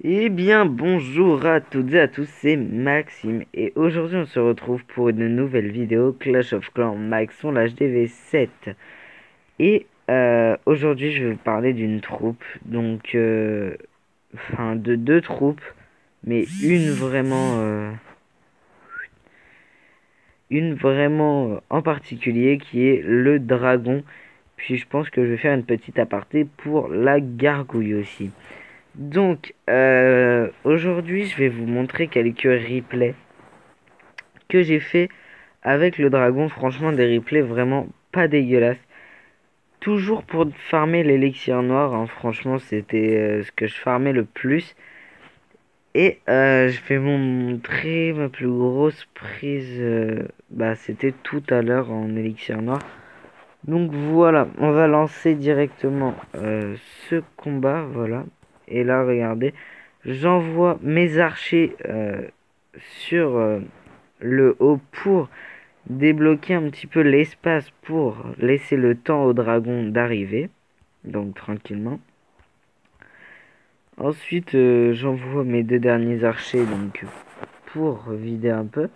Eh bien, bonjour à toutes et à tous, c'est Maxime et aujourd'hui on se retrouve pour une nouvelle vidéo Clash of Clans Max on l'HDV7 et aujourd'hui je vais vous parler d'une troupe, donc enfin de deux troupes, mais une vraiment en particulier qui est le dragon, puis je pense que je vais faire une petite aparté pour la gargouille aussi. Donc, aujourd'hui, je vais vous montrer quelques replays que j'ai fait avec le dragon. Franchement, des replays vraiment pas dégueulasses. Toujours pour farmer l'élixir noir, hein. Franchement, c'était ce que je farmais le plus. Et je vais vous montrer ma plus grosse prise. Bah, c'était tout à l'heure en élixir noir. Donc voilà, on va lancer directement ce combat. Voilà. Et là, regardez. J'envoie mes archers sur le haut pour débloquer un petit peu l'espace pour laisser le temps au dragon d'arriver. Donc tranquillement. Ensuite, j'envoie mes deux derniers archers donc pour vider un peu.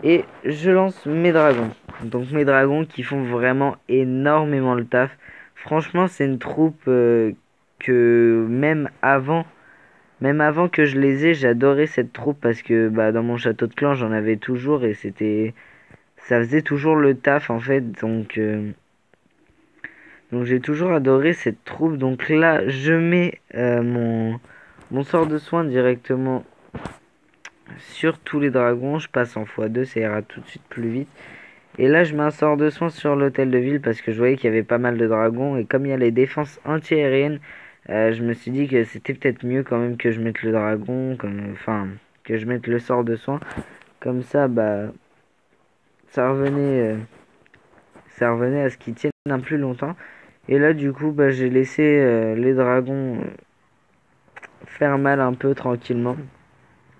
Et je lance mes dragons. Donc mes dragons qui font vraiment énormément le taf. Franchement, c'est une troupe que même avant que je les ai, j'adorais cette troupe parce que bah, dans mon château de clan, j'en avais toujours et ça faisait toujours le taf en fait. Donc j'ai toujours adoré cette troupe. Donc là, je mets mon sort de soin directement sur tous les dragons. Je passe en x2, ça ira tout de suite plus vite. Et là, je mets un sort de soin sur l'hôtel de ville parce que je voyais qu'il y avait pas mal de dragons. Et comme il y a les défenses anti-aériennes, je me suis dit que c'était peut-être mieux quand même que je mette le dragon, enfin, que je mette le sort de soin. Comme ça, bah, ça revenait, euh, ça revenait à ce qu'ils tiennent un plus longtemps. Et là, du coup, bah, j'ai laissé les dragons faire mal un peu tranquillement,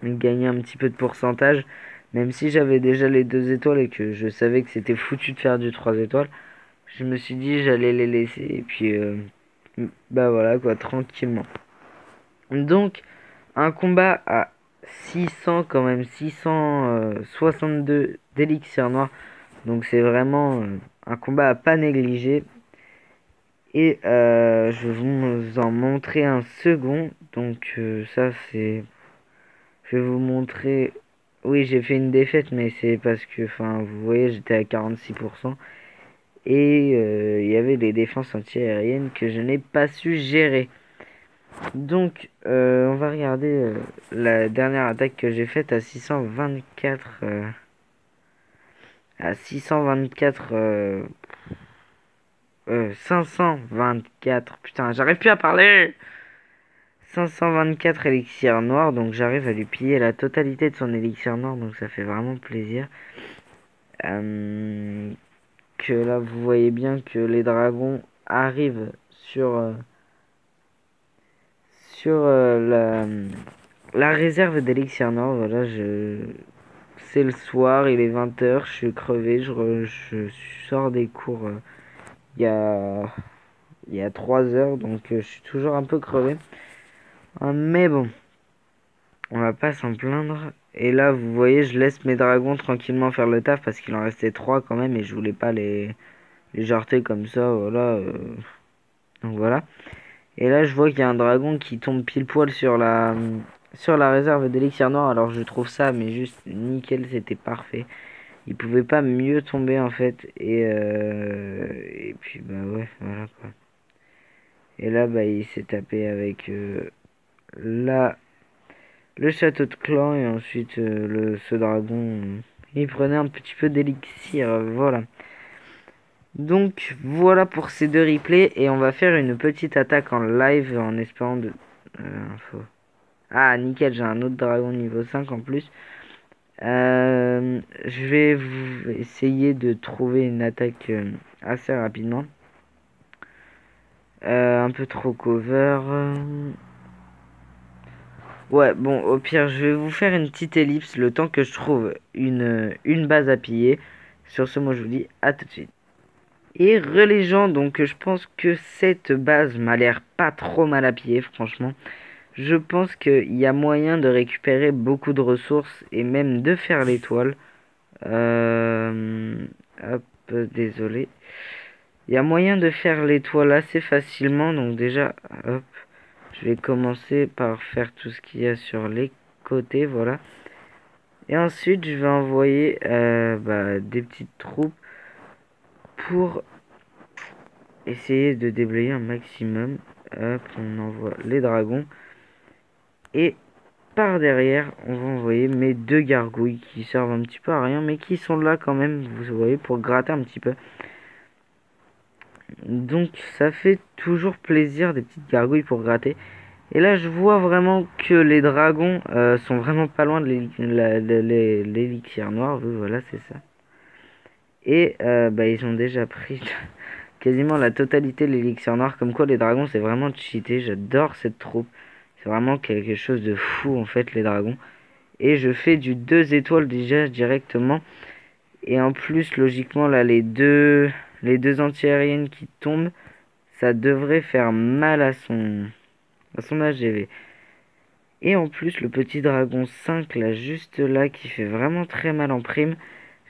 gagner un petit peu de pourcentage. Même si j'avais déjà les 2 étoiles et que je savais que c'était foutu de faire du 3 étoiles. Je me suis dit j'allais les laisser et puis bah voilà quoi, tranquillement. Donc un combat à 600 quand même, 662 d'élixir noir. Donc c'est vraiment un combat à pas négliger. Et je vais vous en montrer un second. Donc ça c'est... Je vais vous montrer... Oui, j'ai fait une défaite, mais c'est parce que, enfin, vous voyez, j'étais à 46%. Et il y avait des défenses anti-aériennes que je n'ai pas su gérer. Donc on va regarder la dernière attaque que j'ai faite à 624 à 624 524, putain j'arrive plus à parler, 524 élixirs noirs. Donc j'arrive à lui piller la totalité de son élixir noir, donc ça fait vraiment plaisir. Que là vous voyez bien que les dragons arrivent sur la réserve d'élixir noir. Voilà, c'est le soir, il est 20 h, je suis crevé, je sors des cours il y a, il y a 3 heures, donc je suis toujours un peu crevé. Mais bon, on va pas s'en plaindre. Et là, vous voyez, je laisse mes dragons tranquillement faire le taf parce qu'il en restait 3 quand même et je voulais pas les jarter comme ça, voilà. Donc voilà. Et là, je vois qu'il y a un dragon qui tombe pile poil sur la réserve d'élixir noir. Alors, je trouve ça, mais juste nickel, c'était parfait. Il pouvait pas mieux tomber en fait. Et puis, bah ouais, voilà quoi. Et là, bah, il s'est tapé avec la, le château de clan et ensuite ce dragon. Il prenait un petit peu d'élixir, voilà. Donc voilà pour ces deux replays et on va faire une petite attaque en live en espérant de... info. Ah nickel, j'ai un autre dragon niveau 5 en plus. Je vais essayer de trouver une attaque assez rapidement. Un peu trop cover. Ouais, bon, au pire, je vais vous faire une petite ellipse le temps que je trouve une base à piller. Sur ce, moi je vous dis à tout de suite. Et les gens, donc je pense que cette base m'a l'air pas trop mal à piller, franchement. je pense qu'il y a moyen de récupérer beaucoup de ressources et même de faire l'étoile. Hop, désolé. Il y a moyen de faire l'étoile assez facilement, donc déjà, hop, je vais commencer par faire tout ce qu'il y a sur les côtés, voilà. Et ensuite, je vais envoyer des petites troupes pour essayer de déblayer un maximum. Hop, on envoie les dragons. Et par derrière, on va envoyer mes 2 gargouilles qui servent un petit peu à rien, mais qui sont là quand même, vous voyez, pour gratter un petit peu. Donc ça fait toujours plaisir des petites gargouilles pour gratter. Et là, je vois vraiment que les dragons sont vraiment pas loin de l'élixir noir. Voilà, c'est ça. Et ils ont déjà pris quasiment la totalité de l'élixir noir. Comme quoi, les dragons, c'est vraiment cheaté. J'adore cette troupe. C'est vraiment quelque chose de fou, en fait, les dragons. Et je fais du 2 étoiles déjà directement. Et en plus, logiquement, là, les deux anti-aériennes qui tombent, ça devrait faire mal à son AGV. Et en plus, le petit dragon 5, là, juste là, qui fait vraiment très mal en prime.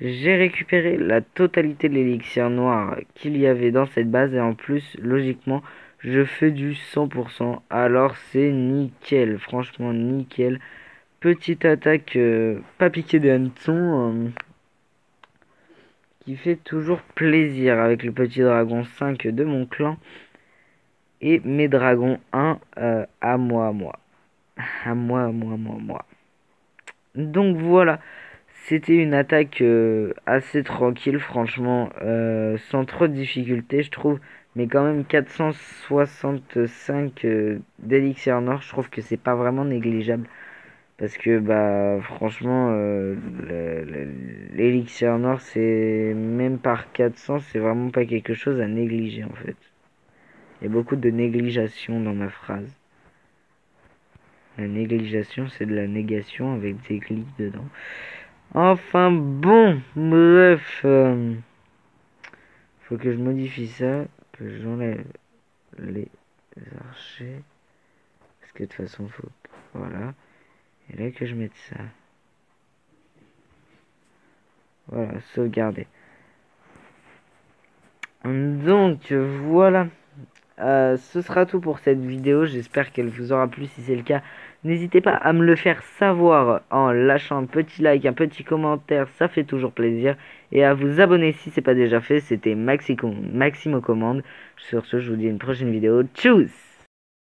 J'ai récupéré la totalité de l'élixir noir qu'il y avait dans cette base. Et en plus, logiquement, je fais du 100%. Alors, c'est nickel. Franchement, nickel. Petite attaque pas piquée des hannetons. Qui fait toujours plaisir avec le petit dragon 5 de mon clan. Et mes dragons 1 à moi, à moi. À moi, à moi, à moi, à moi. Donc voilà, c'était une attaque assez tranquille, franchement, sans trop de difficultés, je trouve. Mais quand même 465 d'élixir noir, je trouve que c'est pas vraiment négligeable. Parce que bah franchement, l'élixir noir, c'est même par 400, c'est vraiment pas quelque chose à négliger en fait. Il y a beaucoup de négligation dans ma phrase. La négligation, c'est de la négation avec des glis dedans. Enfin bon, bref. Faut que je modifie ça, que j'enlève les archers. Parce que de toute façon, faut... Voilà. Et là que je mette ça. Voilà, sauvegarder. Donc voilà. Ce sera tout pour cette vidéo. J'espère qu'elle vous aura plu. Si c'est le cas, n'hésitez pas à me le faire savoir en lâchant un petit like, un petit commentaire. Ça fait toujours plaisir. Et à vous abonner si c'est pas déjà fait. C'était Maximo Commande. Sur ce, je vous dis à une prochaine vidéo. Tchuss!